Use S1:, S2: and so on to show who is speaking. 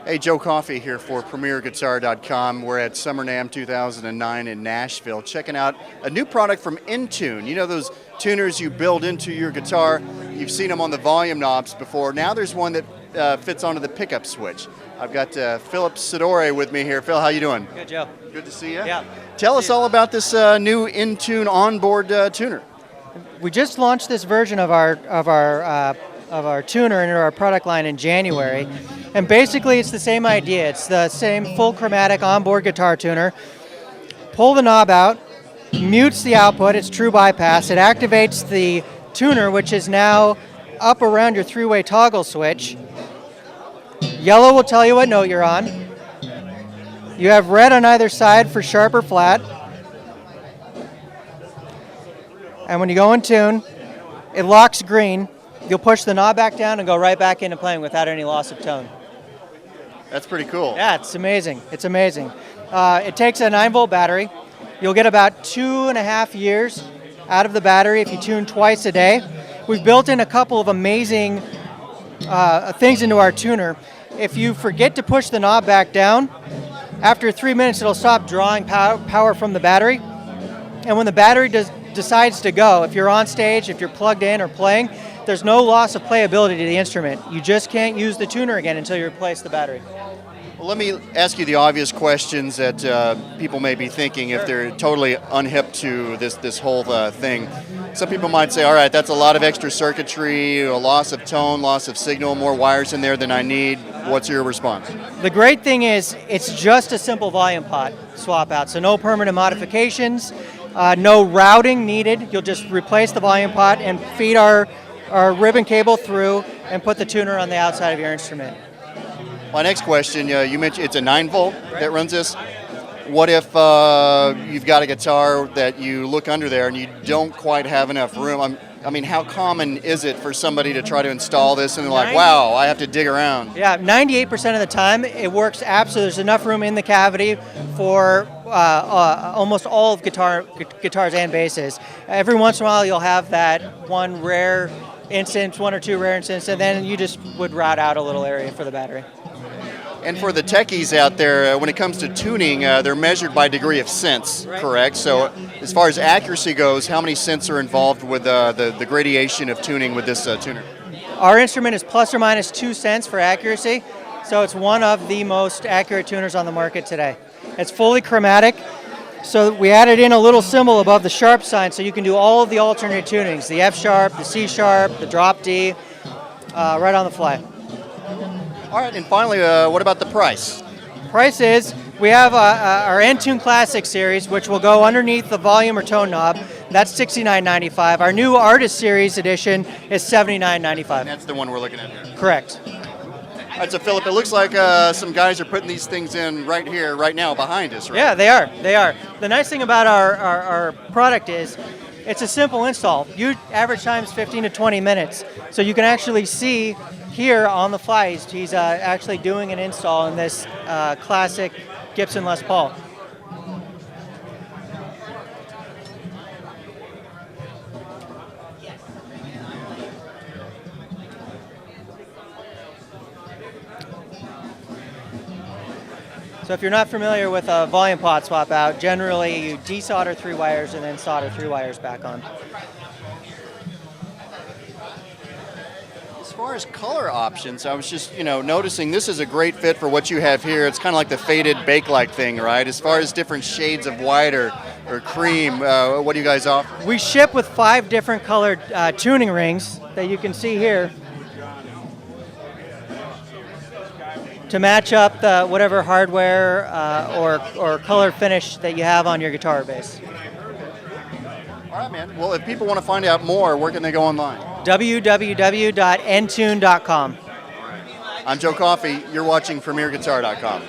S1: Hey, Joe Coffey here for PremierGuitar.com. We're at Summer NAMM 2009 in Nashville, checking out a new product from Intune. You know those tuners you build into your guitar? You've seen them on the volume knobs before. Now there's one that fits onto the pickup switch. I've got Philip Sudore with me here. Phil, how you doing?
S2: Good, Joe.
S1: Good to see you.
S2: Yeah.
S1: Tell us all about this new Intune onboard tuner.
S2: We just launched this version of our tuner into our product line in January, and basically it's the same idea. It's the same full chromatic onboard guitar tuner. Pull the knob out, mutes the output. It's true bypass. It activates the tuner, which is now up around your three-way toggle switch. Yellow will tell you what note you're on. You have red on either side for sharp or flat. And when you go in tune, it locks green. You'll push the knob back down and go right back into playing without any loss of tone.
S1: That's pretty cool.
S2: Yeah, it's amazing. It's amazing. It takes a 9-volt battery. You'll get about 2.5 years out of the battery if you tune twice a day. We've built in a couple of amazing things into our tuner. If you forget to push the knob back down, after 3 minutes it'll stop drawing power from the battery. And when the battery decides to go, if you're on stage, if you're plugged in or playing, there's no loss of playability to the instrument. You just can't use the tuner again until you replace the battery.
S1: Well, let me ask you the obvious questions that people may be thinking if they're totally unhip to this whole thing. Some people might say, all right, that's a lot of extra circuitry, a loss of tone, loss of signal, more wires in there than I need. What's your response?
S2: The great thing is it's just a simple volume pot swap out, so no permanent modifications, no routing needed. You'll just replace the volume pot and feed our ribbon cable through and put the tuner on the outside of your instrument.
S1: My next question, you mentioned it's a 9-volt that runs this. What if you've got a guitar that you look under there and you don't quite have enough room? I mean, how common is it for somebody to try to install this and they're like, wow, I have to dig around?
S2: Yeah, 98% of the time it works absolutely. There's enough room in the cavity for almost all of guitars and basses. Every once in a while you'll have that one rare instance, one or two rare instances, and then you just would route out a little area for the battery.
S1: And for the techies out there, when it comes to tuning, they're measured by degree of sense, correct? So as far as accuracy goes, how many cents are involved with the gradation of tuning with this tuner?
S2: Our instrument is plus or minus 2 cents for accuracy, so it's one of the most accurate tuners on the market today. It's fully chromatic, so we added in a little symbol above the sharp sign so you can do all of the alternate tunings, the F sharp, the C sharp, the drop D, right on the fly.
S1: All right, and finally, what about the price?
S2: Price is, we have our Intune Classic series, which will go underneath the volume or tone knob. That's $69.95. Our new Artist Series edition is $79.95.
S1: And that's the one we're looking at here.
S2: Correct.
S1: All right, so Philip, it looks like some guys are putting these things in right here, right now, behind us, right?
S2: Yeah, they are. They are. The nice thing about our product is it's a simple install. Average time is 15 to 20 minutes. So you can actually see here on the fly, he's actually doing an install in this classic Gibson Les Paul. So if you're not familiar with a volume pot swap out, generally you desolder 3 wires and then solder 3 wires back on.
S1: As far as color options, I was just noticing this is a great fit for what you have here. It's kind of like the faded Bakelite thing, right? As far as different shades of white or cream, what do you guys offer?
S2: We ship with 5 different colored tuning rings that you can see here to match up whatever hardware or color finish that you have on your guitar base.
S1: All right, man. Well, if people want to find out more, where can they go online?
S2: www.ntune.com.
S1: I'm Joe Coffey. You're watching PremierGuitar.com.